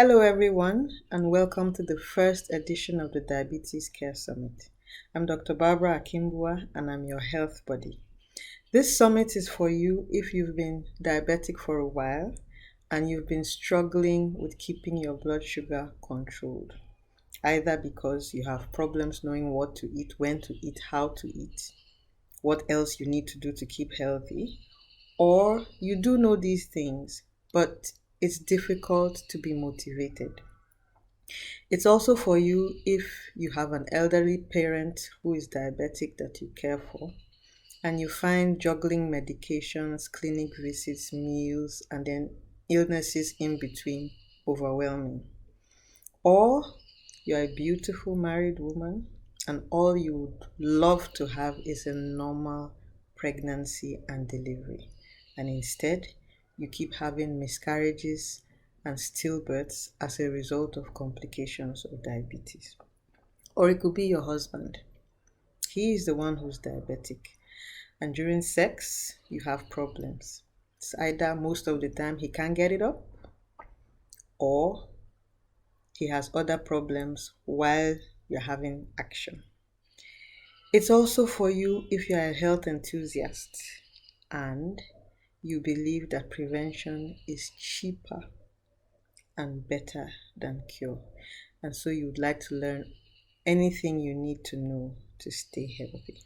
Hello, everyone, and welcome to the first edition of the Diabetes Care Summit. I'm Dr. Barbara Akimbua, and I'm your health buddy. This summit is for you if you've been diabetic for a while and you've been struggling with keeping your blood sugar controlled, either because you have problems knowing what to eat, when to eat, how to eat, what else you need to do to keep healthy, or you do know these things, but it's difficult to be motivated. It's also for you if you have an elderly parent who is diabetic that you care for, and you find juggling medications, clinic visits, meals, and then illnesses in between overwhelming. Or you're a beautiful married woman and all you would love to have is a normal pregnancy and delivery. And instead, you keep having miscarriages and stillbirths as a result of complications of diabetes. Or it could be your husband. He is the one who's diabetic. And during sex, you have problems. It's either most of the time he can't get it up, or he has other problems while you're having action. It's also for you if you're a health enthusiast and you believe that prevention is cheaper and better than cure. And so you'd like to learn anything you need to know to stay healthy.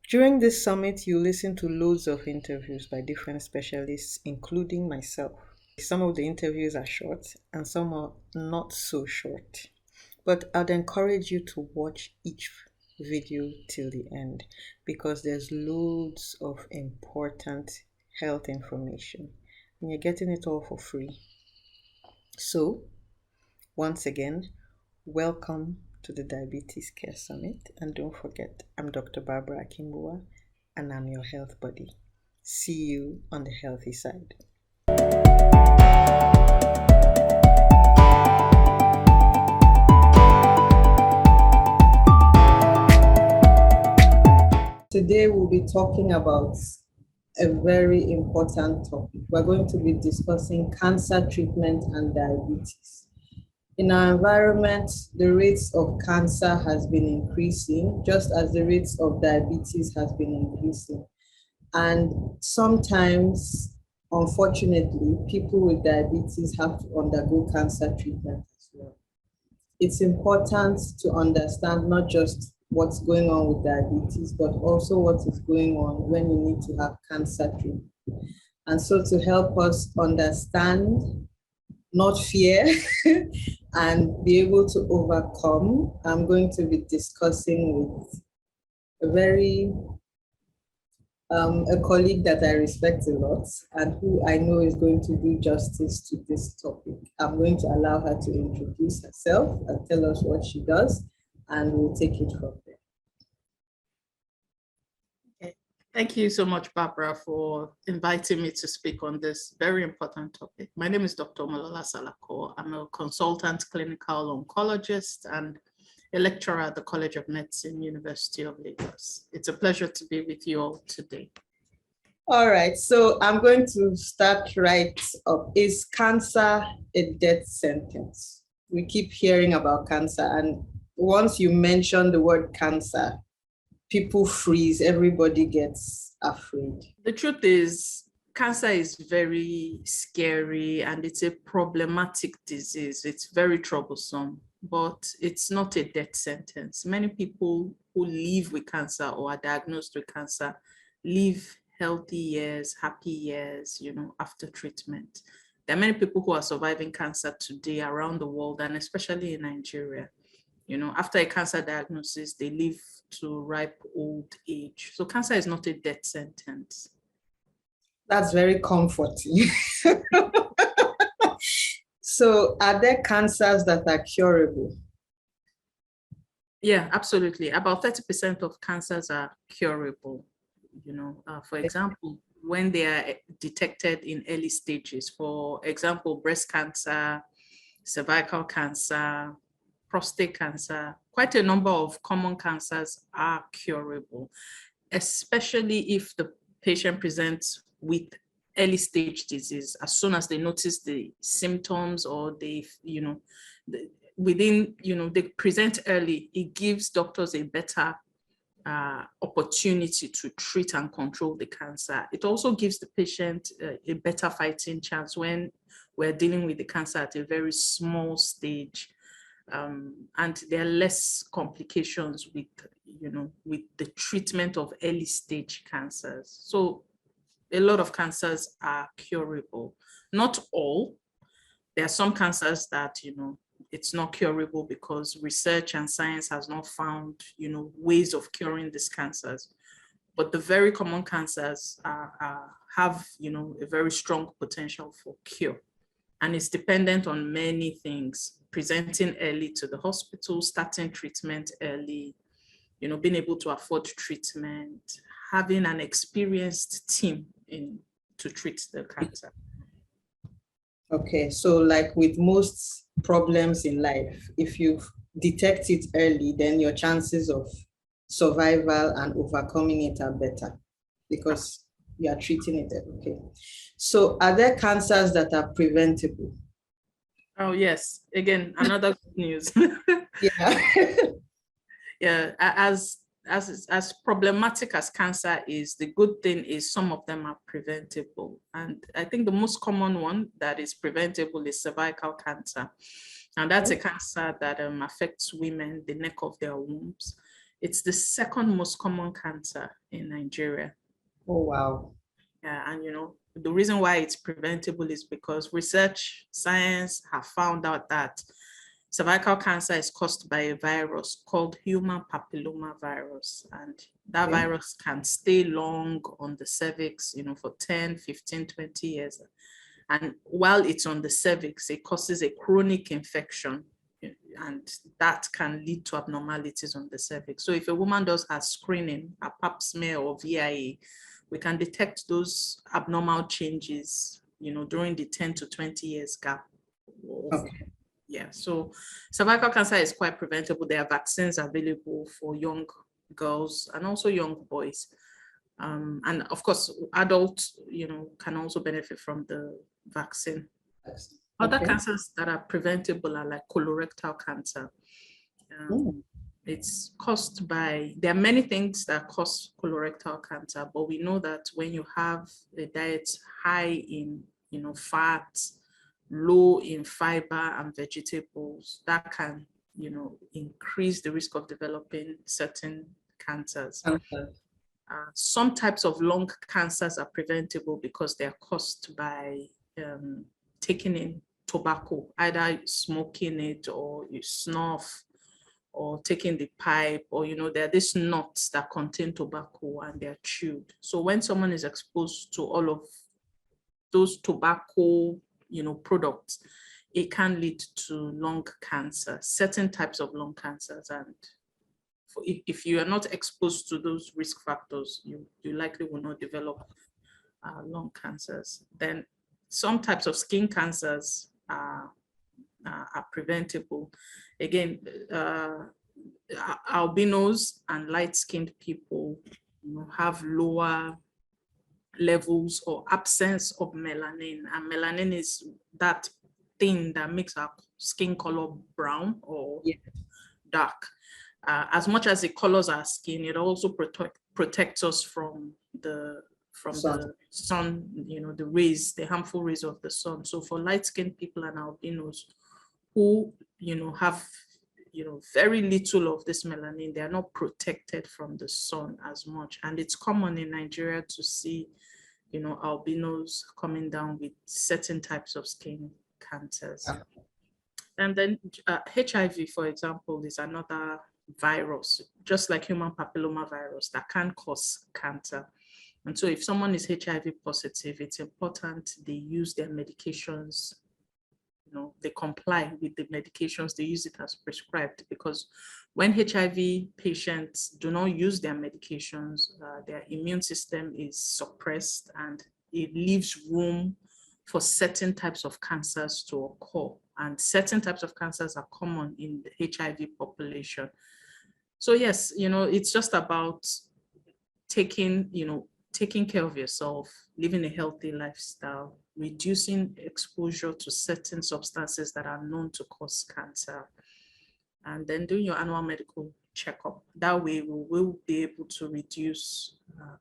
During this summit, you listen to loads of interviews by different specialists, including myself. Some of the interviews are short and some are not so short. But I'd encourage you to watch each video till the end because there's loads of important health information and you're getting it all for free. So, once again, welcome to the Diabetes Care Summit, and don't forget, I'm Dr. Barbara Akimbua and I'm your health buddy. See you on the healthy side. Today we'll be talking about a very important topic. We're going to be discussing cancer treatment and diabetes. In our environment, the rates of cancer has been increasing, just as the rates of diabetes has been increasing. And sometimes, unfortunately, people with diabetes have to undergo cancer treatment as well. It's important to understand not just what's going on with diabetes, but also what is going on when you need to have cancer treatment. And so to help us understand, not fear, and be able to overcome, I'm going to be discussing with a colleague that I respect a lot and who I know is going to do justice to this topic. I'm going to allow her to introduce herself and tell us what she does, and we'll take it from there. Okay. Thank you so much, Barbara, for inviting me to speak on this very important topic. My name is Dr. Malola Salako. I'm a consultant clinical oncologist and a lecturer at the College of Medicine, University of Lagos. It's a pleasure to be with you all today. All right, so I'm going to start right up. Is cancer a death sentence? We keep hearing about cancer, and once you mention the word cancer, people freeze, everybody gets afraid. The truth is, cancer is very scary and it's a problematic disease. It's very troublesome, but it's not a death sentence. Many people who live with cancer or are diagnosed with cancer live healthy years, happy years, after treatment. There are many people who are surviving cancer today around the world, and especially in Nigeria. After a cancer diagnosis, they live to ripe old age. So cancer is not a death sentence. That's very comforting. So are there cancers that are curable? Yeah, absolutely. About 30% of cancers are curable. For example, when they are detected in early stages, for example, breast cancer, cervical cancer, prostate cancer, quite a number of common cancers are curable, especially if the patient presents with early stage disease. As soon as they notice the symptoms, or they, within, they present early, it gives doctors a better opportunity to treat and control the cancer. It also gives the patient a better fighting chance when we're dealing with the cancer at a very small stage. And there are less complications with, with the treatment of early stage cancers. So a lot of cancers are curable. Not all. There are some cancers that, it's not curable because research and science has not found, ways of curing these cancers. But the very common cancers have, a very strong potential for cure. And it's dependent on many things: presenting early to the hospital, starting treatment early, being able to afford treatment, having an experienced team to treat the cancer. Okay, so like with most problems in life, if you detect it early, then your chances of survival and overcoming it are better because you are treating it. Okay. So are there cancers that are preventable? Oh, yes. Again, another good news. Yeah. Yeah, as problematic as cancer is, the good thing is some of them are preventable. And I think the most common one that is preventable is cervical cancer. And that's a cancer that affects women, the neck of their wombs. It's the second most common cancer in Nigeria. Oh, wow. Yeah, and the reason why it's preventable is because research, science have found out that cervical cancer is caused by a virus called human papilloma virus. And that virus can stay long on the cervix, for 10, 15, 20 years. And while it's on the cervix, it causes a chronic infection, and that can lead to abnormalities on the cervix. So if a woman does her screening, a pap smear or VIA, we can detect those abnormal changes, during the 10 to 20 years gap. Okay. Yeah, so cervical cancer is quite preventable. There are vaccines available for young girls and also young boys. And of course, adults, can also benefit from the vaccine. Other cancers that are preventable are like colorectal cancer. It's caused by, there are many things that cause colorectal cancer, but we know that when you have a diet high in, fat, low in fiber and vegetables, that can, increase the risk of developing certain cancers. Some types of lung cancers are preventable because they are caused by taking in tobacco, either smoking it or you snuff, or taking the pipe, or there are these nuts that contain tobacco and they're chewed. So when someone is exposed to all of those tobacco products, it can lead to lung cancer, certain types of lung cancers. And if you are not exposed to those risk factors, you likely will not develop lung cancers. Then some types of skin cancers are preventable. Again, albinos and light-skinned people have lower levels or absence of melanin. And melanin is that thing that makes our skin color brown or dark. As much as it colors our skin, it also protects us from the sun, the rays, the harmful rays of the sun. So for light-skinned people and albinos who, have, very little of this melanin, they are not protected from the sun as much. And it's common in Nigeria to see, albinos coming down with certain types of skin cancers. And then HIV, for example, is another virus, just like human papilloma virus, that can cause cancer. And so if someone is HIV positive, it's important they use their medications, they comply with the medications, they use it as prescribed, because when HIV patients do not use their medications, their immune system is suppressed and it leaves room for certain types of cancers to occur. And certain types of cancers are common in the HIV population. So yes, it's just about taking, taking care of yourself, living a healthy lifestyle, reducing exposure to certain substances that are known to cause cancer, and then doing your annual medical checkup. That way, we will be able to reduce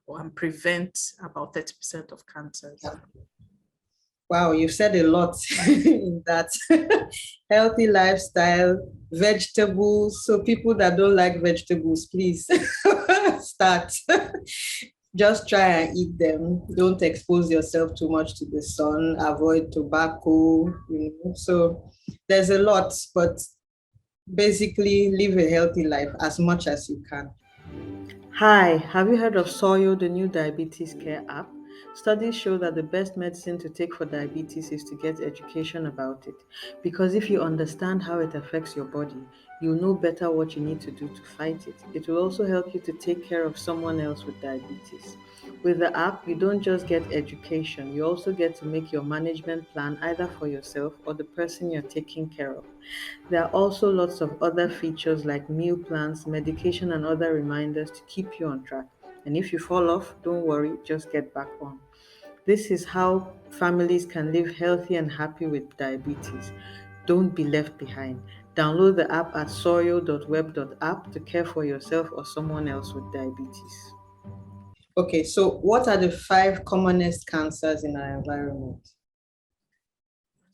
and prevent about 30% of cancers. Wow, you've said a lot in that. Healthy lifestyle, vegetables. So people that don't like vegetables, please start. Just try and eat them. Don't expose yourself too much to the sun. Avoid tobacco. So there's a lot, but basically live a healthy life as much as you can. Hi, have you heard of Soyo, the new diabetes care app? Studies show that the best medicine to take for diabetes is to get education about it. Because if you understand how it affects your body, you'll know better what you need to do to fight it. It will also help you to take care of someone else with diabetes. With the app, you don't just get education, you also get to make your management plan either for yourself or the person you're taking care of. There are also lots of other features like meal plans, medication, and other reminders to keep you on track. And if you fall off, don't worry, just get back on. This is how families can live healthy and happy with diabetes. Don't be left behind. Download the app at soyo.web.app to care for yourself or someone else with diabetes. Okay, so what are the 5 commonest cancers in our environment?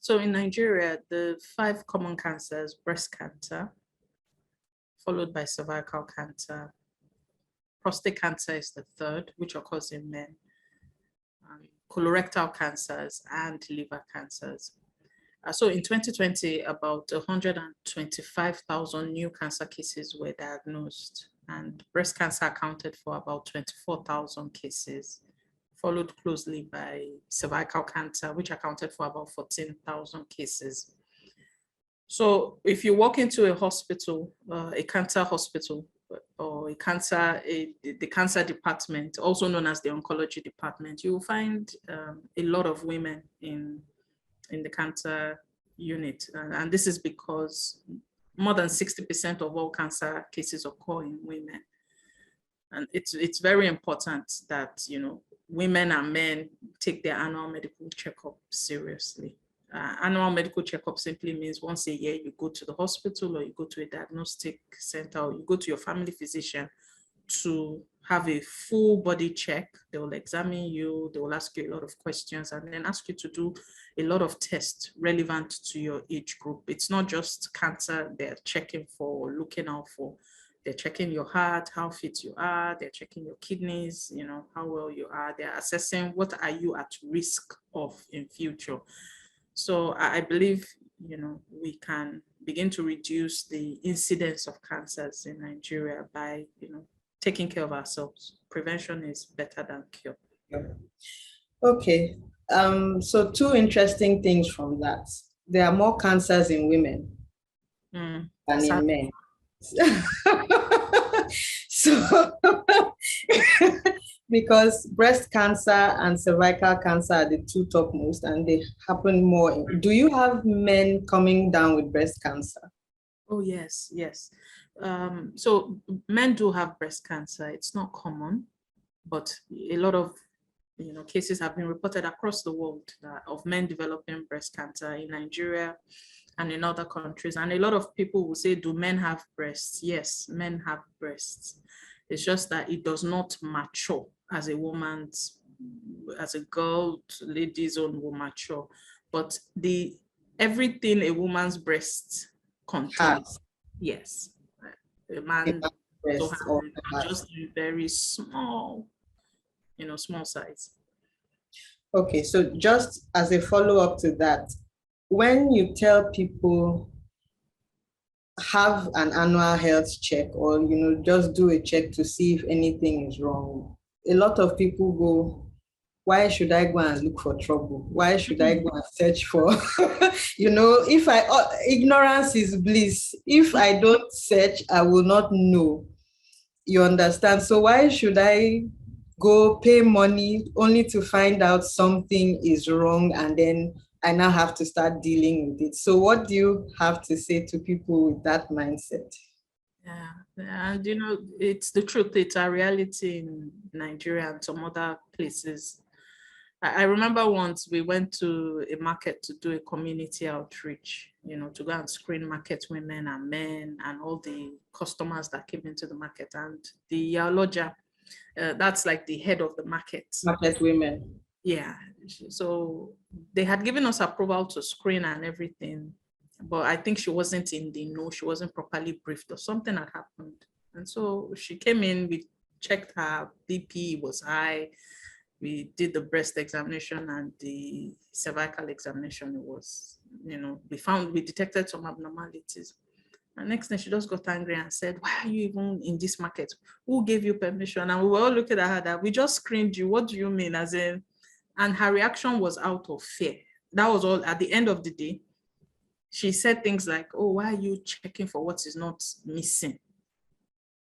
So in Nigeria, the 5 common cancers: breast cancer, followed by cervical cancer. Prostate cancer is the third, which occurs in men. Colorectal cancers and liver cancers. So in 2020, about 125,000 new cancer cases were diagnosed, and breast cancer accounted for about 24,000 cases, followed closely by cervical cancer, which accounted for about 14,000 cases. So if you walk into a hospital, a cancer hospital, or the cancer department, also known as the oncology department, you will find a lot of women in the cancer unit. And this is because more than 60% of all cancer cases occur in women. And it's very important that, women and men take their annual medical checkup seriously. Annual medical checkup simply means once a year you go to the hospital, or you go to a diagnostic center, or you go to your family physician to have a full body check. They will examine you, they will ask you a lot of questions, and then ask you to do a lot of tests relevant to your age group. It's not just cancer they're checking for or looking out for. They're checking your heart, how fit you are. They're checking your kidneys, how well you are. They're assessing what are you at risk of in future. So I believe, we can begin to reduce the incidence of cancers in Nigeria by, taking care of ourselves. Prevention is better than cure. Okay. So 2 interesting things from that. There are more cancers in women than in men. So because breast cancer and cervical cancer are the 2 topmost, and they happen more. Do you have men coming down with breast cancer? Oh, yes. So men do have breast cancer. It's not common, but a lot of cases have been reported across the world of men developing breast cancer in Nigeria and in other countries. And a lot of people will say, do men have breasts? Yes, men have breasts. It's just that it does not mature as a woman's, as a girl, lady's own will mature. But everything a woman's breast contains, yes. A man breast just very small, small size. Okay, so just as a follow-up to that, when you tell people have an annual health check, or just do a check to see if anything is wrong, a lot of people go, why should I go and look for trouble? Why should I go and search for, ignorance is bliss. If I don't search, I will not know. You understand? So why should I go pay money only to find out something is wrong, and then I now have to start dealing with it? So what do you have to say to people with that mindset? Yeah, And it's the truth. It's a reality in Nigeria and some other places. I remember once we went to a market to do a community outreach, to go and screen market women and men and all the customers that came into the market. And the lodger, that's like the head of the market. Market women. Yeah. So they had given us approval to screen and everything, but I think she wasn't in the know. She wasn't properly briefed or something had happened. And so she came in, we checked her BP was high. We did the breast examination and the cervical examination. It was, we detected some abnormalities. And next thing, she just got angry and said, "Why are you even in this market? Who gave you permission?" And we were all looking at her that we just screened you. What do you mean? As in, and her reaction was out of fear. That was all. At the end of the day, she said things like, "Oh, why are you checking for what is not missing?"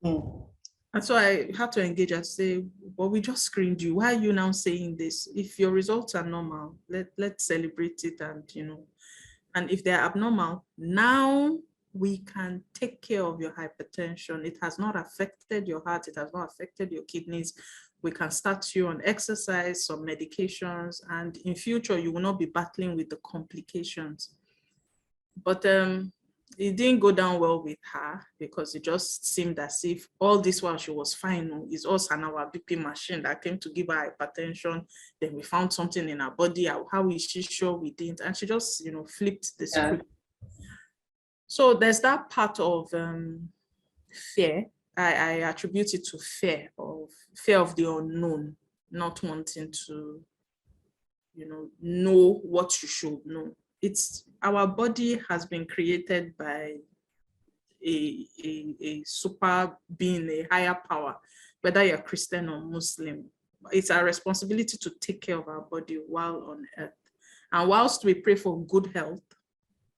Mm. And so I had to engage and say, "Well, we just screened you. Why are you now saying this? If your results are normal, let's celebrate it. And if they're abnormal, now we can take care of your hypertension. It has not affected your heart. It has not affected your kidneys. We can start you on exercise, some medications, and in future, you will not be battling with the complications." But it didn't go down well with her because it just seemed as if all this while she was fine. It's us and our BP machine that came to give her hypertension. Then we found something in her body. How is she sure we didn't? And she just, flipped the script. So there's that part of fear. I attribute it to fear of the unknown, not wanting to, know what you should know. It's our body has been created by a super being, a higher power, whether you're Christian or Muslim. It's our responsibility to take care of our body while on earth. And whilst we pray for good health,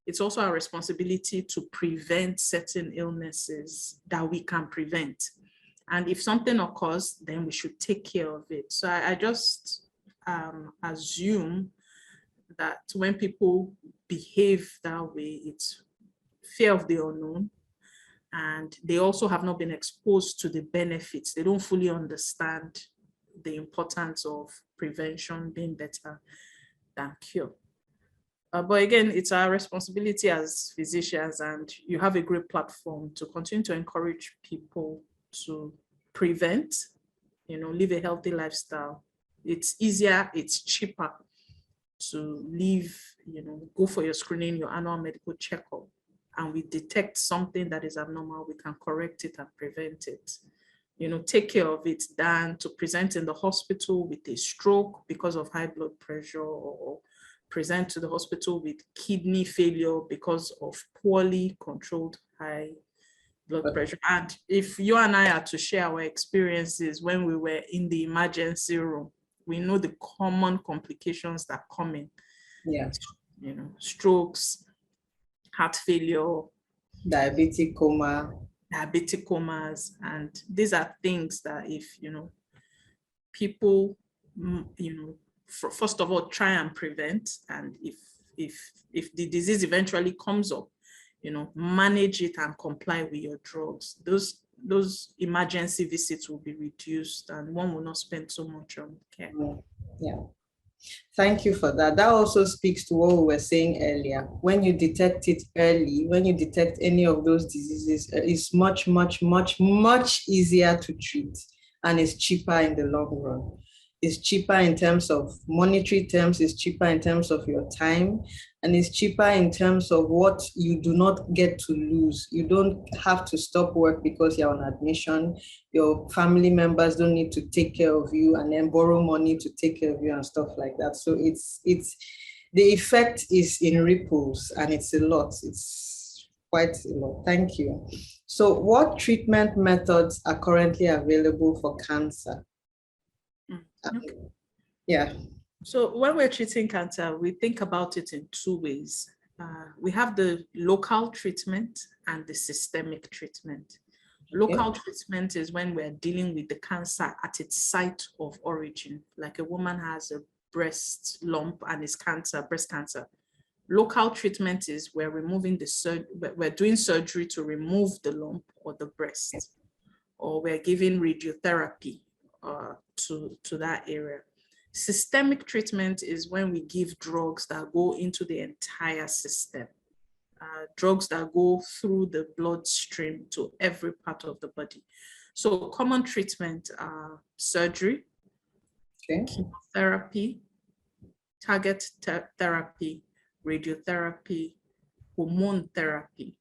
it's also our responsibility to prevent certain illnesses that we can prevent. And if something occurs, then we should take care of it. So I just assume that when people behave that way, it's fear of the unknown, and they also have not been exposed to the benefits. They don't fully understand the importance of prevention being better than cure. But again, it's our responsibility as physicians, and you have a great platform to continue to encourage people to prevent, live a healthy lifestyle. It's easier, it's cheaper to live, go for your screening, your annual medical checkup, and we detect something that is abnormal, we can correct it and prevent it. Take care of it than to present in the hospital with a stroke because of high blood pressure, or present to the hospital with kidney failure because of poorly controlled high blood pressure. And if you and I are to share our experiences when we were in the emergency room, we know the common complications that come in. Yeah. Strokes, heart failure, Diabetic comas, and these are things that if people first of all try and prevent, and if the disease eventually comes up, manage it and comply with your drugs, those emergency visits will be reduced and one will not spend so much on care. Yeah. Thank you for that. That also speaks to what we were saying earlier. When you detect it early, when you detect any of those diseases, it's much, much, much, much easier to treat, and it's cheaper in the long run. It's cheaper in terms of monetary terms, it's cheaper in terms of your time, and it's cheaper in terms of what you do not get to lose. You don't have to stop work because you're on admission. Your family members don't need to take care of you and then borrow money to take care of you and stuff like that. So it's the effect is in ripples, and it's a lot. It's quite a lot. Thank you. So what treatment methods are currently available for cancer? Okay. Yeah. So when we're treating cancer, we think about it in two ways. We have the local treatment and the systemic treatment. Local treatment is when we're dealing with the cancer at its site of origin. Like a woman has a breast lump and it's cancer, breast cancer. Local treatment is we're doing surgery to remove the lump or the breast, or we're giving radiotherapy to that area. Systemic treatment is when we give drugs that go into the entire system, drugs that go through the bloodstream to every part of the body. So common treatment are surgery, chemotherapy, target therapy, radiotherapy, hormone therapy.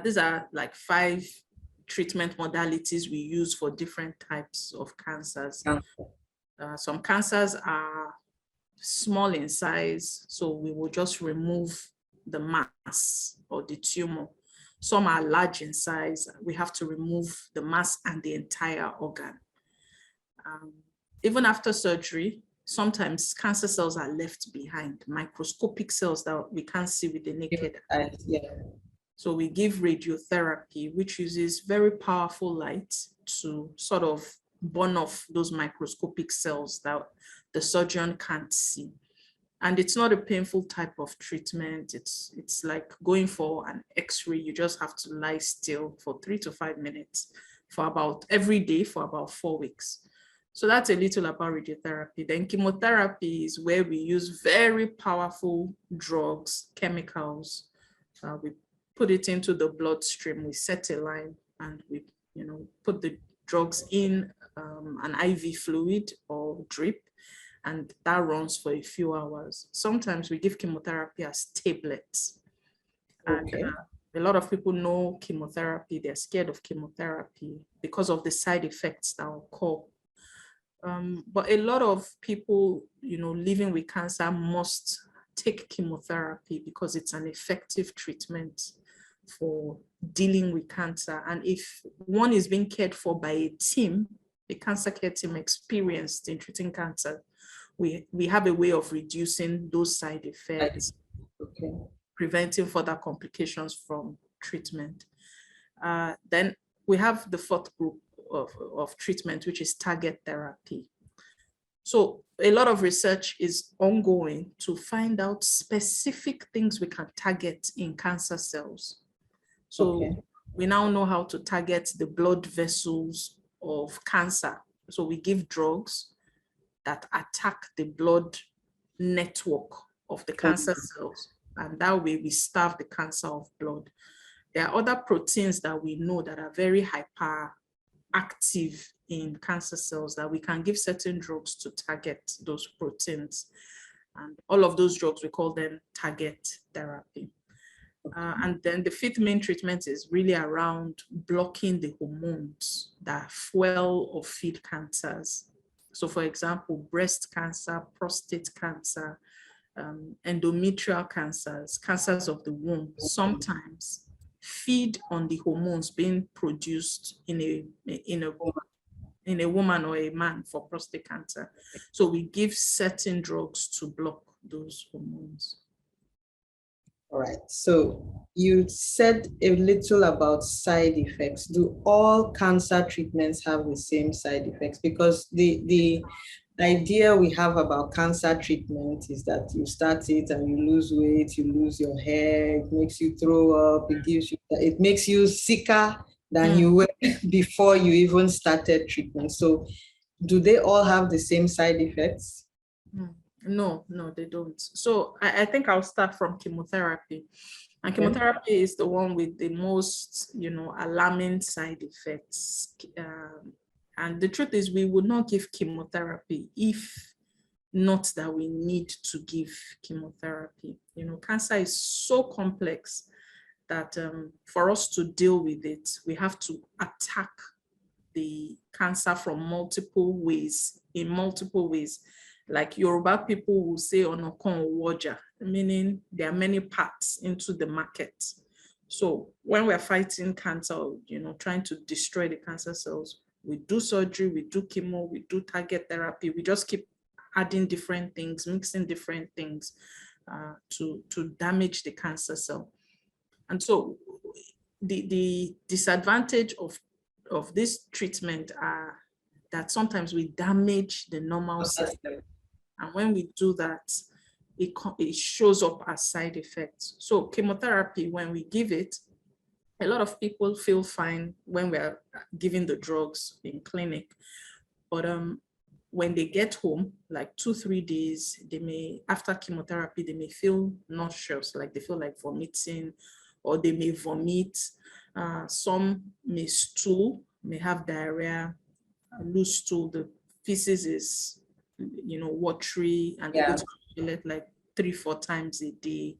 These are like 5 treatment modalities we use for different types of cancers. Some cancers are small in size, so we will just remove the mass or the tumor. Some are large in size. We have to remove the mass and the entire organ. Even after surgery, sometimes cancer cells are left behind, microscopic cells that we can't see with the naked eye. So we give radiotherapy, which uses very powerful light to sort of burn off those microscopic cells that the surgeon can't see. And it's not a painful type of treatment. It's like going for an X-ray. You just have to lie still for 3 to 5 minutes every day for about 4 weeks. So that's a little about radiotherapy. Then chemotherapy is where we use very powerful drugs, chemicals. We put it into the bloodstream, we set a line, and we put the drugs in an IV fluid or drip, and that runs for a few hours. Sometimes we give chemotherapy as tablets. And a lot of people know chemotherapy, they're scared of chemotherapy because of the side effects that occur. But a lot of people, living with cancer must take chemotherapy because it's an effective treatment for dealing with cancer. And if one is being cared for by a team, a cancer care team experienced in treating cancer, we have a way of reducing those side effects, preventing further complications from treatment. Then we have the 4th group of treatment, which is target therapy. So a lot of research is ongoing to find out specific things we can target in cancer cells. So we now know how to target the blood vessels of cancer. So we give drugs that attack the blood network of the cancer cells, and that way we starve the cancer of blood. There are other proteins that we know that are very hyperactive in cancer cells that we can give certain drugs to target those proteins. And all of those drugs, we call them target therapy. And then the 5th main treatment is really around blocking the hormones that fuel or feed cancers. So for example, breast cancer, prostate cancer, endometrial cancers, cancers of the womb, sometimes feed on the hormones being produced in a woman or a man for prostate cancer. So we give certain drugs to block those hormones. All right. So you said a little about side effects. Do all cancer treatments have the same side effects? Because the idea we have about cancer treatment is that you start it and you lose weight, you lose your hair, it makes you throw up, it makes you sicker than you were before you even started treatment. So do they all have the same side effects? No, they don't. So I think I'll start from chemotherapy. And chemotherapy is the one with the most, alarming side effects. And the truth is, we would not give chemotherapy if not that we need to give chemotherapy. Cancer is so complex that for us to deal with it, we have to attack the cancer from multiple ways, in multiple ways. Like Yoruba people will say onokon waja, meaning there are many parts into the market. So when we're fighting cancer, trying to destroy the cancer cells, we do surgery, we do chemo, we do target therapy. We just keep adding different things, mixing different things to damage the cancer cell. And so the disadvantage of this treatment are that sometimes we damage the normal system. And when we do that, it shows up as side effects. So chemotherapy, when we give it, a lot of people feel fine when we're giving the drugs in clinic, but when they get home, like 2-3 days, they may, after chemotherapy, they may feel nauseous, like they feel like vomiting, or they may vomit. Some may stool, may have diarrhea, loose stool. The feces is, watery, and they go Yeah. to the toilet like 3-4 times a day.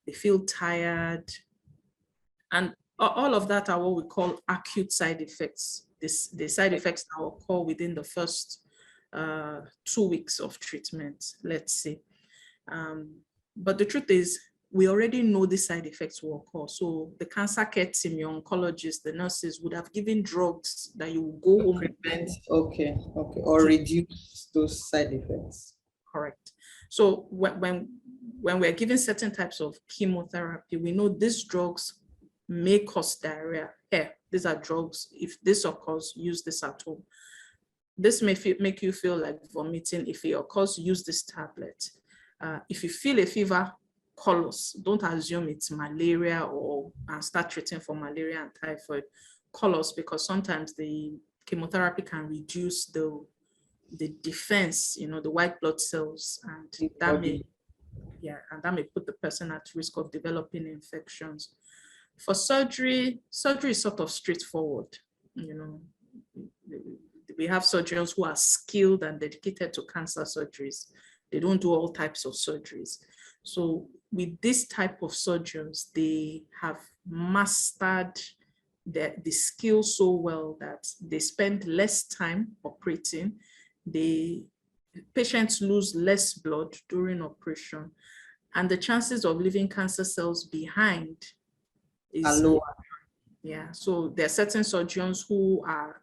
They feel tired, and all of that are what we call acute side effects. The side effects that occur within the first 2 weeks of treatment, let's say. But the truth is, we already know the side effects will occur. So the cancer care team, your oncologists, the nurses would have given drugs that you will go home. Prevent, okay, or reduce those side effects. Correct. So when we're giving certain types of chemotherapy, we know these drugs may cause diarrhea. Here, these are drugs. If this occurs, use this at home. This may make you feel like vomiting. If it occurs, use this tablet. If you feel a fever, call us. Don't assume it's malaria and start treating for malaria and typhoid. Call us, because sometimes the chemotherapy can reduce the defense, the white blood cells, and that may put the person at risk of developing infections. For surgery is sort of straightforward. We have surgeons who are skilled and dedicated to cancer surgeries. They don't do all types of surgeries. So with this type of surgeons, they have mastered the skill so well that they spend less time operating. Patients lose less blood during operation, and the chances of leaving cancer cells behind is lower. Yeah, so there are certain surgeons who are,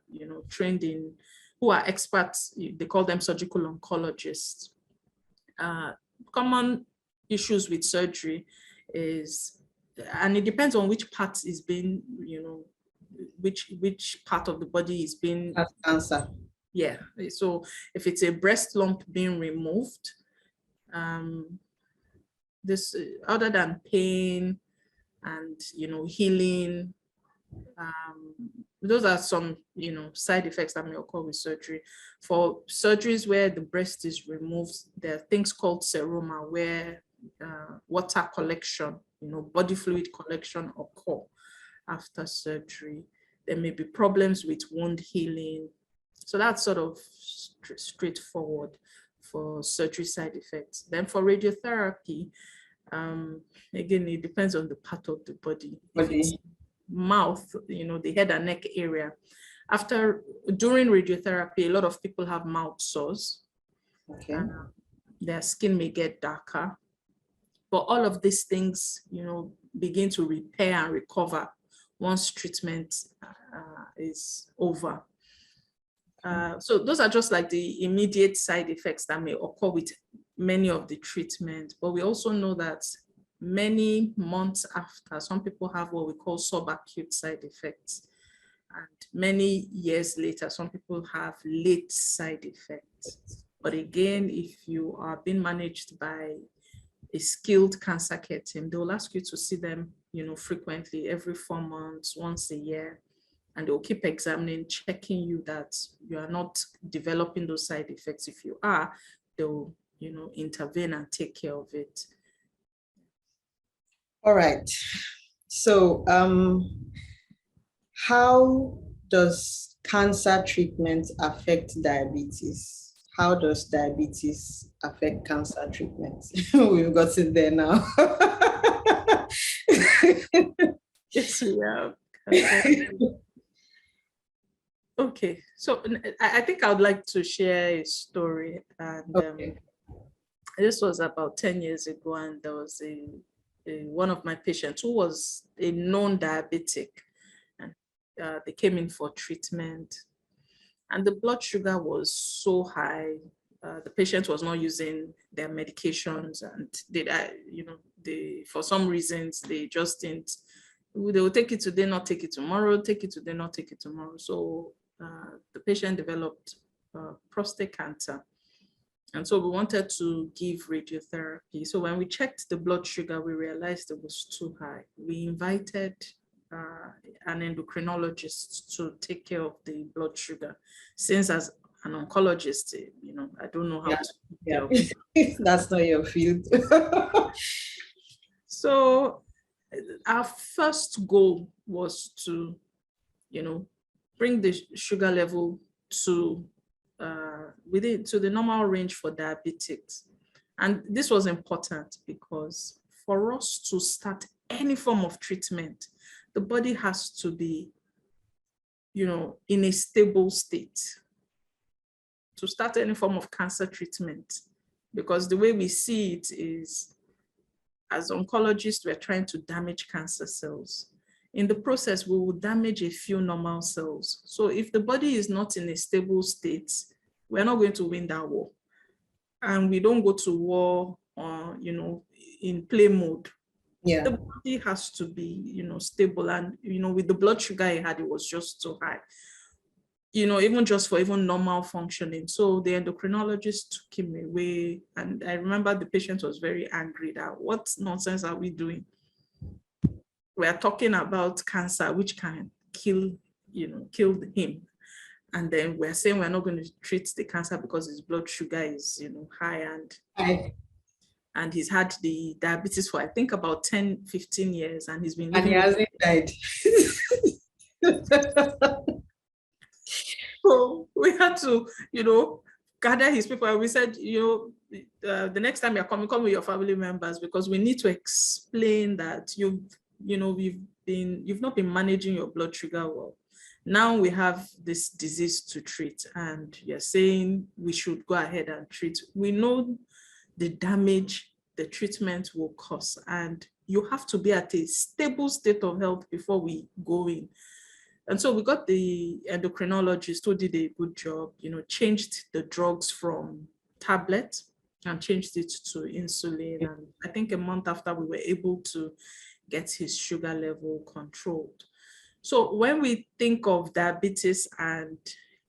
trained who are experts. They call them surgical oncologists. Common issues with surgery is, and it depends on which part is being, which part of the body is being cancer. Yeah, so if it's a breast lump being removed, this, other than pain and healing, those are some side effects that may occur with surgery. For surgeries where the breast is removed, there are things called seroma, where water collection, body fluid collection occur after surgery. There may be problems with wound healing. So that's sort of straightforward for surgery side effects. Then for radiotherapy, again, it depends on the part of the body. If it's mouth, the head and neck area, during radiotherapy, a lot of people have mouth sores. Okay. Their skin may get darker, but all of these things, begin to repair and recover once treatment is over. So those are just like the immediate side effects that may occur with many of the treatment. But we also know that many months after, some people have what we call subacute side effects. And many years later, some people have late side effects. But again, if you are being managed by a skilled cancer care team, they will ask you to see them, frequently, every 4 months, once a year. And they'll keep examining, checking you that you are not developing those side effects. If you are, they'll, intervene and take care of it. All right. So, how does cancer treatment affect diabetes? How does diabetes affect cancer treatment? We've gotten there now. Yes, we have. Okay, so I think I would like to share a story. And this was about 10 years ago, and there was one of my patients who was a known diabetic, and they came in for treatment, and the blood sugar was so high. The patient was not using their medications, and for some reasons, they just didn't. They will take it today, not take it tomorrow, take it today, not take it tomorrow. So the patient developed prostate cancer. And so we wanted to give radiotherapy. So when we checked the blood sugar, we realized it was too high. We invited an endocrinologist to take care of the blood sugar. Since as an oncologist, I don't know how Yeah, to take care yeah. of it. That's not your field. So our first goal was to, bring the sugar level to to the normal range for diabetics. And this was important because for us to start any form of treatment, the body has to be, in a stable state to start any form of cancer treatment. Because the way we see it is, as oncologists, we're trying to damage cancer cells. In the process, we will damage a few normal cells. So if the body is not in a stable state, we're not going to win that war. And we don't go to war, in play mode. Yeah. The body has to be, stable. And, with the blood sugar he had, it was just so high, even just for even normal functioning. So the endocrinologist took him away. And I remember the patient was very angry that what nonsense are we doing? We are talking about cancer, which can kill him. And then we're saying we're not going to treat the cancer because his blood sugar is, high, and he's had the diabetes for, I think, about 10, 15 years, and he's been And he living with. hasn't died. So we had to, gather his people. And we said, the next time you're coming, come with your family members, because we need to explain that you've not been managing your blood sugar well. Now we have this disease to treat, and you're saying we should go ahead and treat. We know the damage the treatment will cause, and you have to be at a stable state of health before we go in. And so we got the endocrinologist who did a good job, changed the drugs from tablets and changed it to insulin. And I think a month after, we were able to get his sugar level controlled. So when we think of diabetes and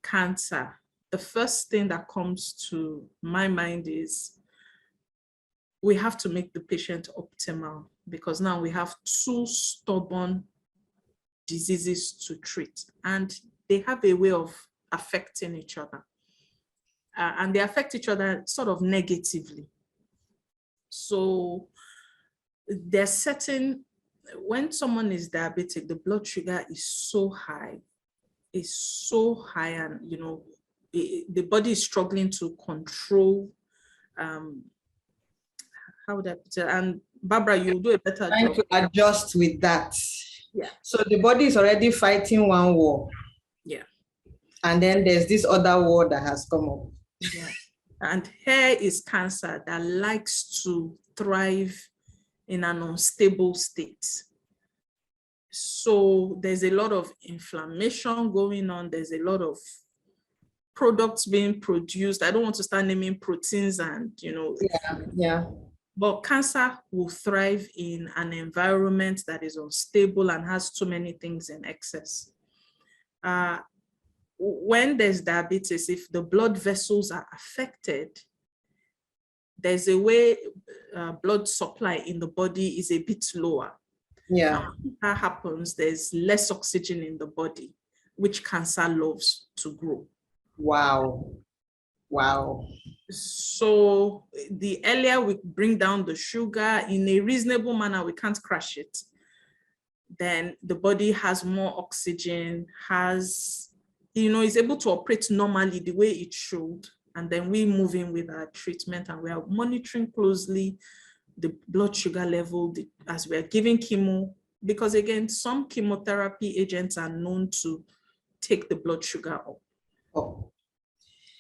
cancer, the first thing that comes to my mind is we have to make the patient optimal, because now we have two stubborn diseases to treat, and they have a way of affecting each other. And they affect each other sort of negatively. So there's certain, when someone is diabetic, the blood sugar is so high, and the body is struggling to control, how would I put it? And Barbara, you'll do a better Trying job. to adjust with that. Yeah. So the body is already fighting one war. Yeah. And then there's this other war that has come up. Yeah. And here is cancer that likes to thrive in an unstable state. So there's a lot of inflammation going on. There's a lot of products being produced. I don't want to start naming proteins and, Yeah. But cancer will thrive in an environment that is unstable and has too many things in excess. When there's diabetes, if the blood vessels are affected, there's a way blood supply in the body is a bit lower. Yeah. And when that happens, there's less oxygen in the body, which cancer loves to grow. Wow. So the earlier we bring down the sugar in a reasonable manner, we can't crash it, then the body has more oxygen, is able to operate normally the way it should. And then we move in with our treatment, and we are monitoring closely the blood sugar level as we are giving chemo, because again, some chemotherapy agents are known to take the blood sugar up. Oh.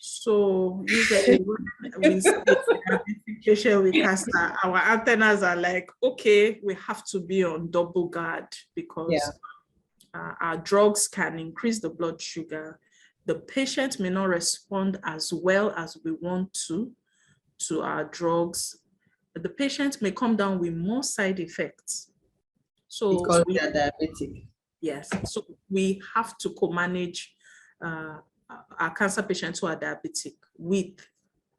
So usually when we see a patient with cancer, our antennas are like, okay, we have to be on double guard, because our drugs can increase the blood sugar. The patient may not respond as well as we want to our drugs. The patient may come down with more side effects. So because they are diabetic. Yes. So we have to co-manage our cancer patients who are diabetic with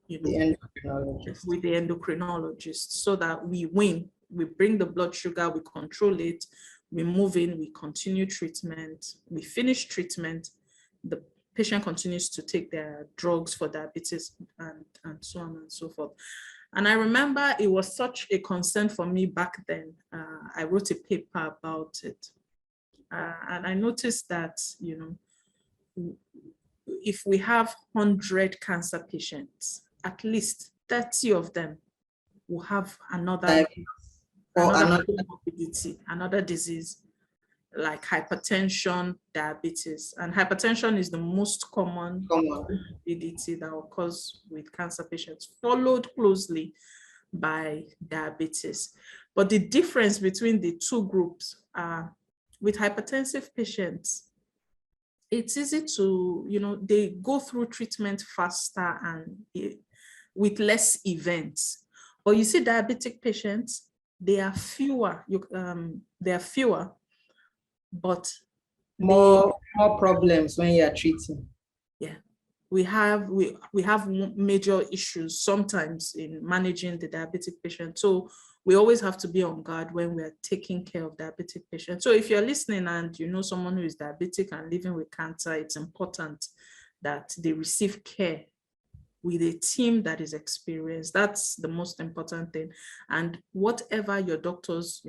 you The know, endocrinologist. with the endocrinologist, so that we win. We bring the blood sugar, we control it, we move in, we continue treatment, we finish treatment, the patient continues to take their drugs for diabetes and so on and so forth. And I remember it was such a concern for me back then. I wrote a paper about it. And I noticed that, if we have 100 cancer patients, at least 30 of them will have another Or another comorbidity, another disease like hypertension, diabetes. And hypertension is the most common common. comorbidity that occurs with cancer patients, followed closely by diabetes. But the difference between the two groups are, with hypertensive patients, it's easy to, they go through treatment faster and with less events. But you see, diabetic patients, they are fewer. They are fewer, but More problems when you are treating. yeah, we have major issues sometimes in managing the diabetic patient. So we always have to be on guard when we're taking care of diabetic patients. So if you're listening and you know someone who is diabetic and living with cancer, it's important that they receive care with a team that is experienced. That's the most important thing. And whatever your doctors,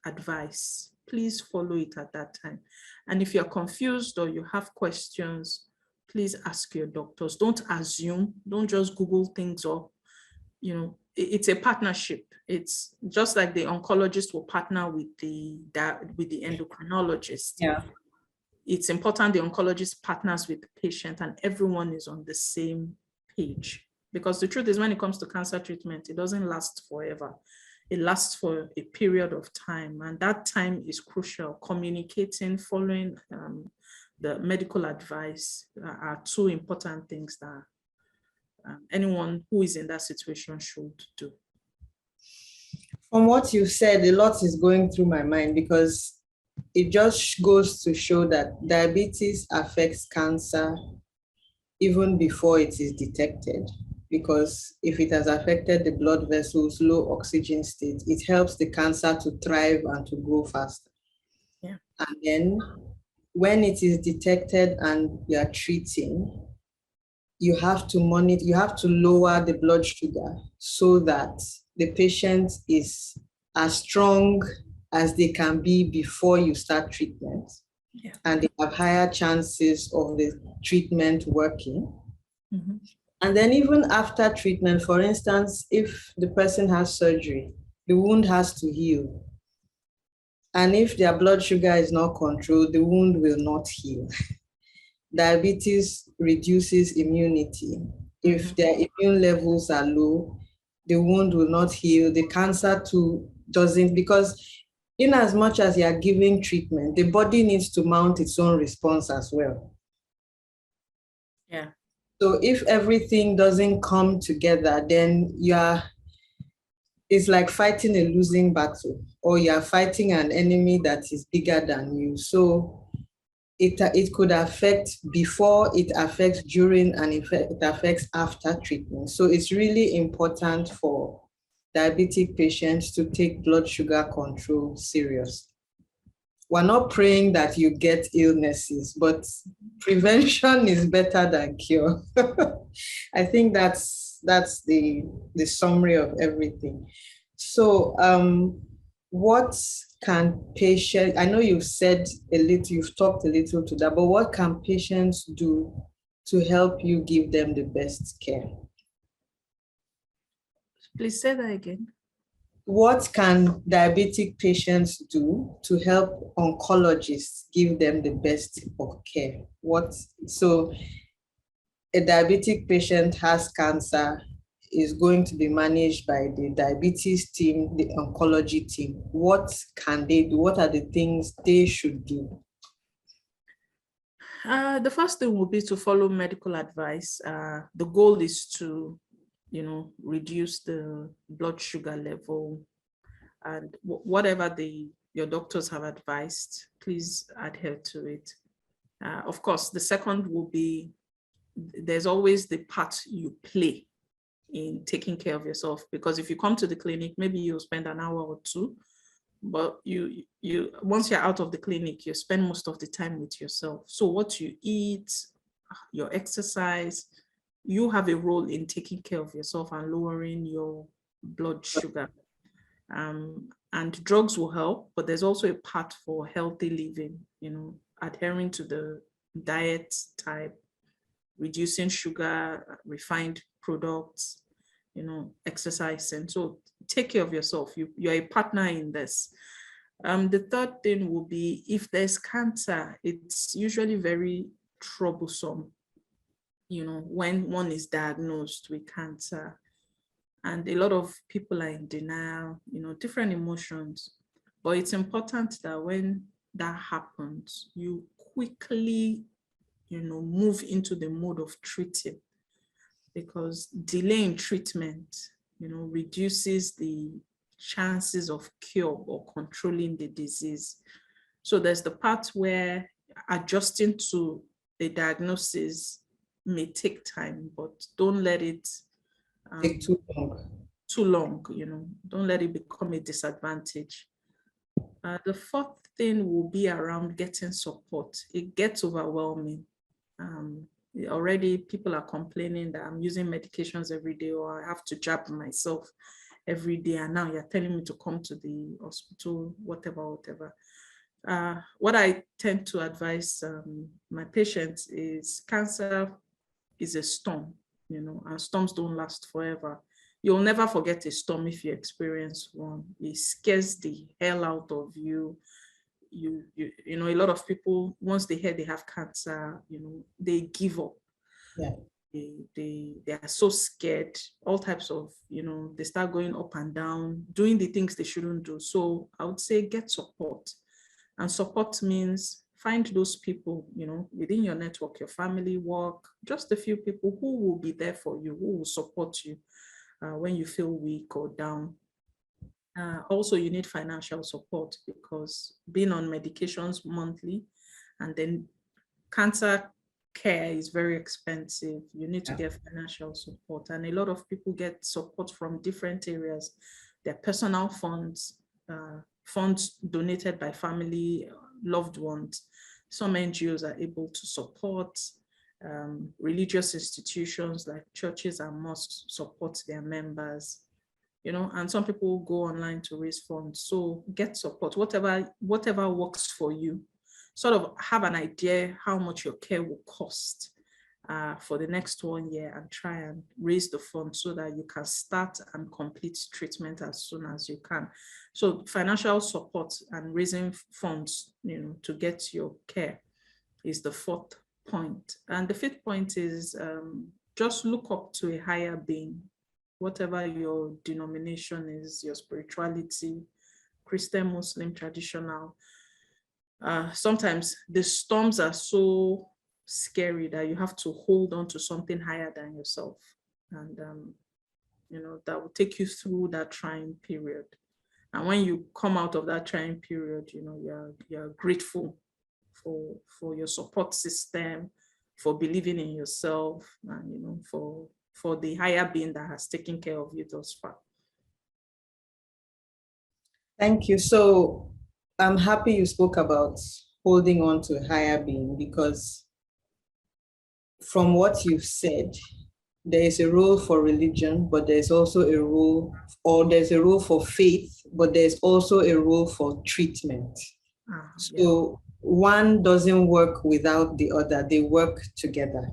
advise, please follow it at that time. And if you're confused or you have questions, please ask your doctors. Don't assume, don't just Google things up. It's a partnership. It's just like the oncologist will partner with the endocrinologist. Yeah. It's important the oncologist partners with the patient and everyone is on the same page. Because the truth is, when it comes to cancer treatment, it doesn't last forever. It lasts for a period of time, and that time is crucial. Communicating, following the medical advice are two important things that anyone who is in that situation should do. From what you said, a lot is going through my mind, because it just goes to show that diabetes affects cancer even before it is detected. Because if it has affected the blood vessels, low oxygen state, it helps the cancer to thrive and to grow faster. Yeah. And then when it is detected and you are treating, you have to monitor, you have to lower the blood sugar so that the patient is as strong as they can be before you start treatment. Yeah. And they have higher chances of the treatment working. Mm-hmm. And then even after treatment, for instance, if the person has surgery, the wound has to heal. And if their blood sugar is not controlled, the wound will not heal. Diabetes reduces immunity. If their immune levels are low, the wound will not heal. The cancer too doesn't, because in as much as you are giving treatment, the body needs to mount its own response as well. Yeah. So if everything doesn't come together, then it's like fighting a losing battle, or you're fighting an enemy that is bigger than you. So it could affect before, it affects during, and it affects after treatment. So it's really important for diabetic patients to take blood sugar control seriously. We're not praying that you get illnesses, but prevention is better than cure. I think that's the summary of everything. So what can patients, I know you've said a little, you've talked a little to that, but what can patients do to help you give them the best care? Please say that again. What can diabetic patients do to help oncologists give them the best of care? So a diabetic patient has cancer, is going to be managed by the diabetes team, the oncology team. What can they do? What are the things they should do? The first thing would be to follow medical advice. The goal is to, reduce the blood sugar level, and whatever your doctors have advised, please adhere to it. Of course, the second will be, there's always the part you play. in taking care of yourself. Because if you come to the clinic, maybe you'll spend an hour or two, but you once you're out of the clinic, you spend most of the time with yourself. So what you eat, your exercise, you have a role in taking care of yourself and lowering your blood sugar. And drugs will help, but there's also a part for healthy living, adhering to the diet type, reducing sugar, refined products, exercising. So take care of yourself. You're a partner in this. The third thing will be, if there's cancer, it's usually very troublesome, when one is diagnosed with cancer. And a lot of people are in denial, different emotions. But it's important that when that happens, you quickly, move into the mode of treating, because delaying treatment, reduces the chances of cure or controlling the disease. So there's the part where adjusting to the diagnosis may take time, but don't let it Take too long. Too long, don't let it become a disadvantage. The fourth thing will be around getting support. It gets overwhelming. Already people are complaining that I'm using medications every day, or I have to jab myself every day, and now you're telling me to come to the hospital, whatever. What I tend to advise my patients is, cancer is a storm, and storms don't last forever. You'll never forget a storm if you experience one. It scares the hell out of you. A lot of people, once they hear they have cancer, they give up. Yeah. They are so scared, all types of, they start going up and down, doing the things they shouldn't do. So I would say get support. And support means find those people, within your network, your family, work, just a few people who will be there for you, who will support you when you feel weak or down. Also, you need financial support, because being on medications monthly, and then cancer care is very expensive. You need to get financial support. And a lot of people get support from different areas. Their personal funds, funds donated by family, loved ones. Some NGOs are able to support. Religious institutions like churches and mosques support their members, and some people go online to raise funds. So get support, whatever works for you. Sort of have an idea how much your care will cost for the next 1 year, and try and raise the funds so that you can start and complete treatment as soon as you can. So financial support and raising funds, to get your care is the fourth point. And the fifth point is just look up to a higher being, whatever your denomination is, your spirituality, Christian, Muslim, traditional. Sometimes the storms are so scary that you have to hold on to something higher than yourself. And, that will take you through that trying period. And when you come out of that trying period, you're grateful for your support system, for believing in yourself, and, for the higher being that has taken care of you thus far. Thank you. So I'm happy you spoke about holding on to a higher being, because from what you've said, there is a role for religion, but there's also a role, or there's a role for faith, but there's also a role for treatment. So one doesn't work without the other, they work together.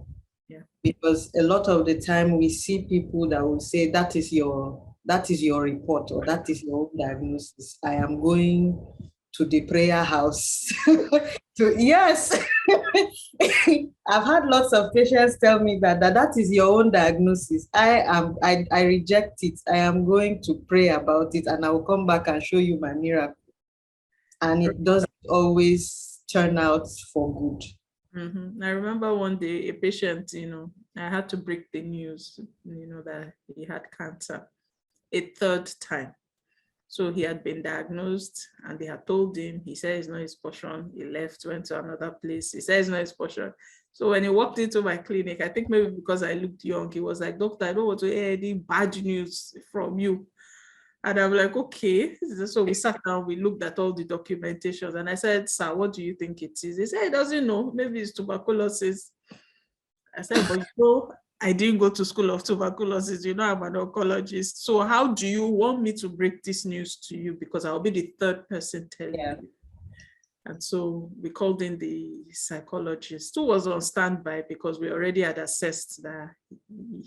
Yeah. Because a lot of the time we see people that will say, that is your report, or that is your own diagnosis. I am going to the prayer house. Yes. I've had lots of patients tell me that is your own diagnosis. I reject it. I am going to pray about it, and I will come back and show you my miracle. And it doesn't always turn out for good. Mm-hmm. I remember one day a patient, I had to break the news, that he had cancer a third time. So he had been diagnosed, and they had told him, he said it's not his portion. He left, went to another place. He said it's not his portion. So when he walked into my clinic, I think maybe because I looked young, he was like, "Doctor, I don't want to hear any bad news from you." And I'm like, "Okay." So we sat down, we looked at all the documentations, and I said, "Sir, what do you think it is?" He said, "He doesn't know. Maybe it's tuberculosis." I said, "But you know, I didn't go to school of tuberculosis. You know, I'm an oncologist. So how do you want me to break this news to you? Because I'll be the third person telling Yeah. you." And so we called in the psychologist, who was on standby because we already had assessed that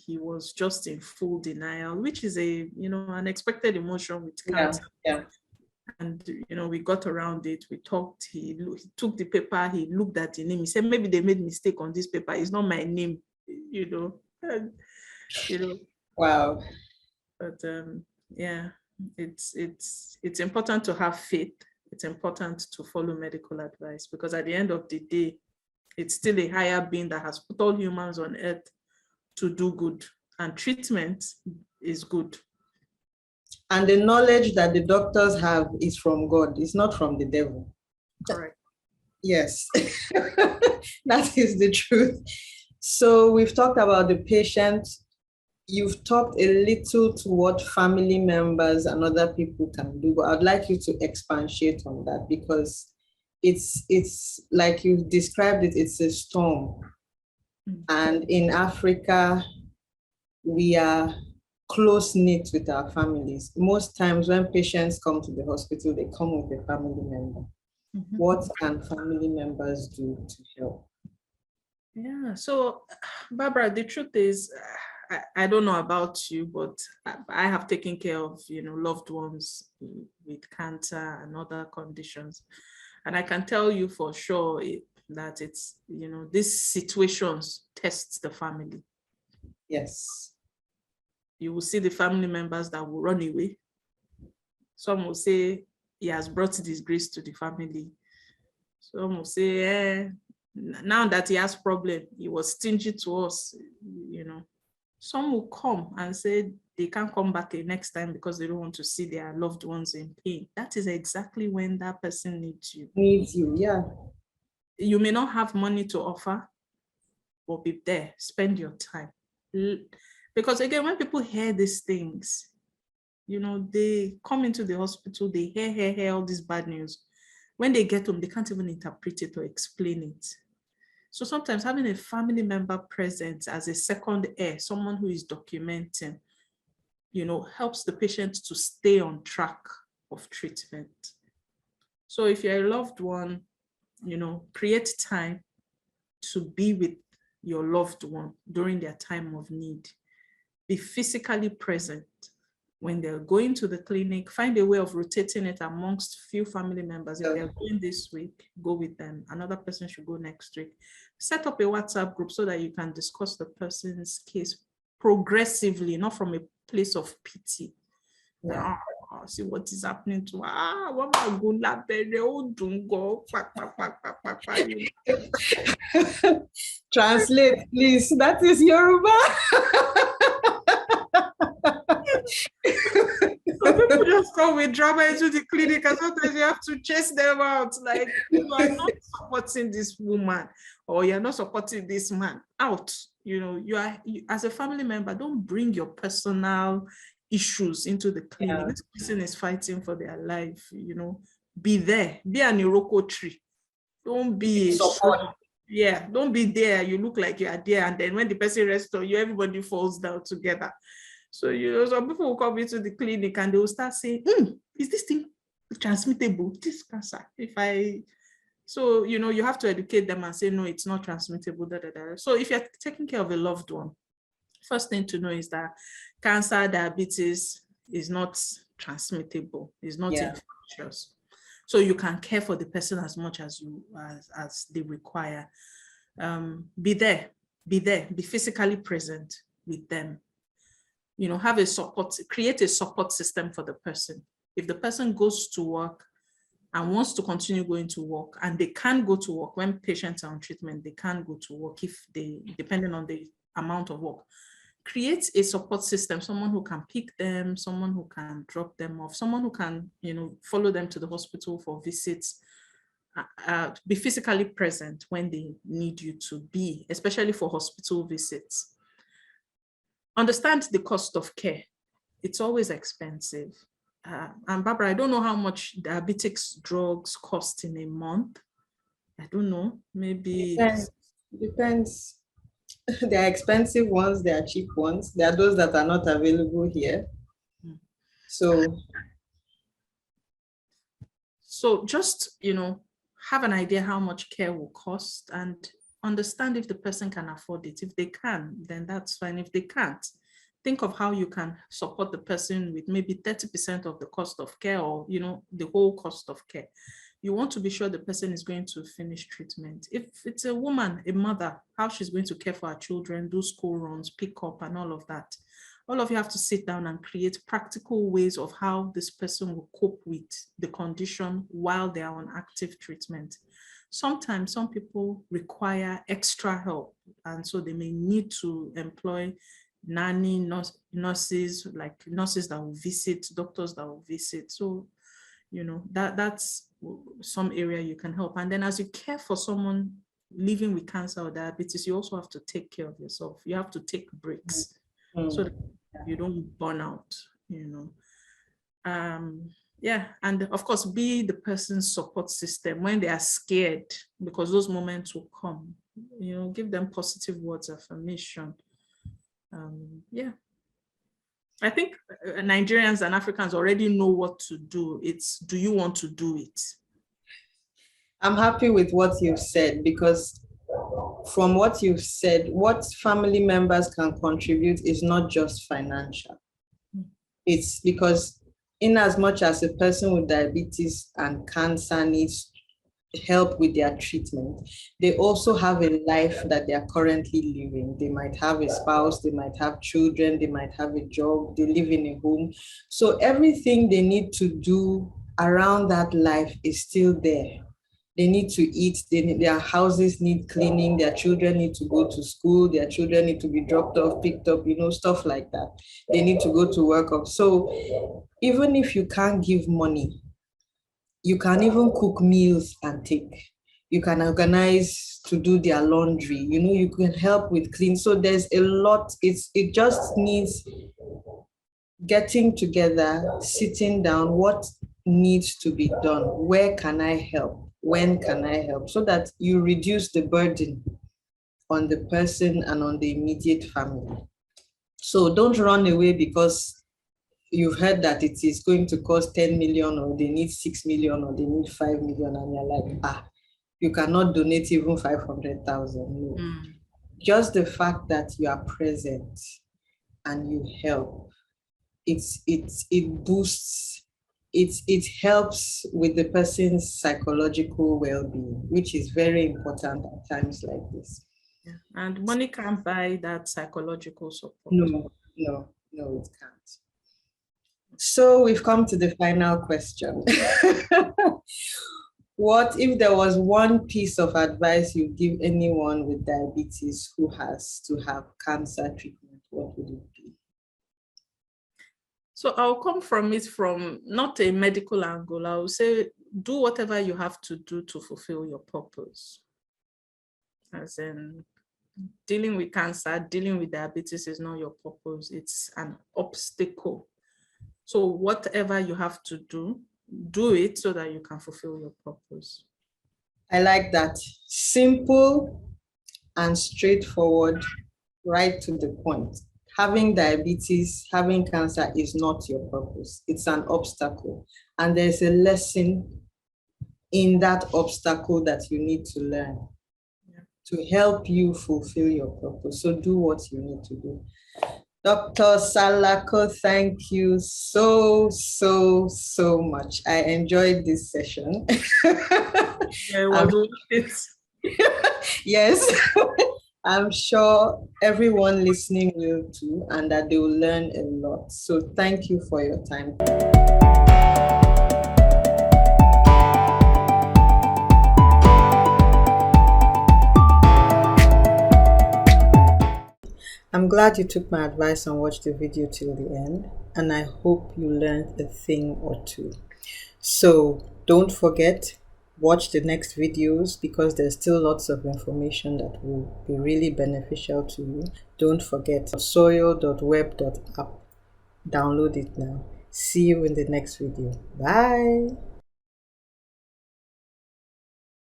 he was just in full denial, which is an expected emotion with Yeah. cancer. Yeah. And, we got around it. We talked. He took the paper. He looked at the name. He said, "Maybe they made mistake on this paper. It's not my name, And, you know, Wow. but yeah, it's important to have faith. It's important to follow medical advice, because at the end of the day, it's still a higher being that has put all humans on earth to do good, and treatment is good. And the knowledge that the doctors have is from God, it's not from the devil. Correct. Yes, that is the truth. So we've talked about the patient. You've talked a little to what family members and other people can do, but I'd like you to expatiate on that, because it's like you've described it, it's a storm. And in Africa, we are close knit with our families. Most times when patients come to the hospital, they come with a family member. Mm-hmm. What can family members do to help? Yeah. So, Barbara, the truth is, I don't know about you, but I have taken care of, loved ones with cancer and other conditions. And I can tell you for sure that it's, these situations test the family. Yes. You will see the family members that will run away. Some will say he has brought disgrace to the family. Some will say, now that he has problem, he was stingy to us, Some will come and say they can't come back the next time because they don't want to see their loved ones in pain. That is exactly when that person needs you. Needs you, yeah. You may not have money to offer, but be there, spend your time. Because again, when people hear these things, they come into the hospital, they hear all this bad news. When they get home, they can't even interpret it or explain it. So sometimes having a family member present as a second ear, someone who is documenting, helps the patient to stay on track of treatment. So if you're a loved one, create time to be with your loved one during their time of need. Be physically present when they're going to the clinic. Find a way of rotating it amongst few family members. If they're going this week, go with them. Another person should go next week. Set up a WhatsApp group so that you can discuss the person's case progressively, not from a place of pity. Yeah. See what is happening to what am I going to Translate, please. That is Yoruba. So people just come with drama into the clinic, and sometimes you have to chase them out. Like, you are not supporting this woman, or you're not supporting this man out. You as a family member, don't bring your personal issues into the clinic. Yeah. This person is fighting for their life. Be there. Be an Iroko tree. Don't be support. Yeah, don't be there. You look like you are there, and then when the person rests on you, everybody falls down together. So, some people will come into the clinic and they will start saying, is this thing transmittable? This cancer. So, you have to educate them and say, no, it's not transmittable. Da, da, da. So if you're taking care of a loved one, first thing to know is that cancer, diabetes is not transmittable, is not infectious. So you can care for the person as much as as they require. Be there, be physically present with them. Have create a support system for the person. If the person goes to work and wants to continue going to work, and they can't go to work when patients are on treatment, they can't go to work depending on the amount of work. Create a support system, someone who can pick them, someone who can drop them off, someone who can, follow them to the hospital for visits. be physically present when they need you to be, especially for hospital visits. Understand the cost of care. It's always expensive. And Barbara, I don't know how much diabetics drugs cost in a month. I don't know. Maybe Depends. Depends. There are expensive ones, there are cheap ones. There are those that are not available here. So So just, have an idea how much care will cost and understand if the person can afford it. If they can, then that's fine. If they can't, think of how you can support the person with maybe 30% of the cost of care, or, the whole cost of care. You want to be sure the person is going to finish treatment. If it's a woman, a mother, how she's going to care for her children, do school runs, pick up, and all of that. All of you have to sit down and create practical ways of how this person will cope with the condition while they are on active treatment. Sometimes some people require extra help, and so they may need to employ nanny, nurses, like nurses that will visit, doctors that will visit. So, that's some area you can help. And then as you care for someone living with cancer or diabetes, you also have to take care of yourself. You have to take breaks so that you don't burn out, yeah. And of course, be the person's support system when they are scared, because those moments will come. Give them positive words of affirmation. Yeah, I think Nigerians and Africans already know what to do. It's, do you want to do it? I'm happy with what you've said, because from what you've said, what family members can contribute is not just financial. It's because in as much as a person with diabetes and cancer needs help with their treatment, they also have a life that they are currently living. They might have a spouse, they might have children, they might have a job, they live in a home. So everything they need to do around that life is still there. They need to eat, their houses need cleaning, their children need to go to school, their children need to be dropped off, picked up, stuff like that. They need to go to work. So even if you can't give money, you can even cook meals and take. You can organize to do their laundry. You can help with clean. So there's a lot. It just needs getting together, sitting down. What needs to be done? Where can I help? When can I help? So that you reduce the burden on the person and on the immediate family. So don't run away because you've heard that it is going to cost 10 million, or they need 6 million, or they need 5 million, and you're like, you cannot donate even 500,000. No. Just the fact that you are present and you help, it boosts, it helps with the person's psychological well-being, which is very important at times like this. Yeah. And money can't buy that psychological support. No, it can't. So we've come to the final question. What if there was one piece of advice you give anyone with diabetes who has to have cancer treatment? What would it be? So I'll come from it from not a medical angle. I will say, do whatever you have to do to fulfill your purpose. As in, dealing with cancer, dealing with diabetes is not your purpose. It's an obstacle. So whatever you have to do, do it so that you can fulfill your purpose. I like that. Simple and straightforward, right to the point. Having diabetes, having cancer is not your purpose. It's an obstacle. And there's a lesson in that obstacle that you need to learn to help you fulfill your purpose. So do what you need to do. Dr. Salako, thank you so much. I enjoyed this session. Yes, I'm sure everyone listening will too, and that they will learn a lot. So thank you for your time. I'm glad you took my advice and watched the video till the end, and I hope you learned a thing or two. So don't forget, Watch the next videos because there's still lots of information that will be really beneficial to you. Don't forget soil.web.app. Download it now. See you in the next video. Bye.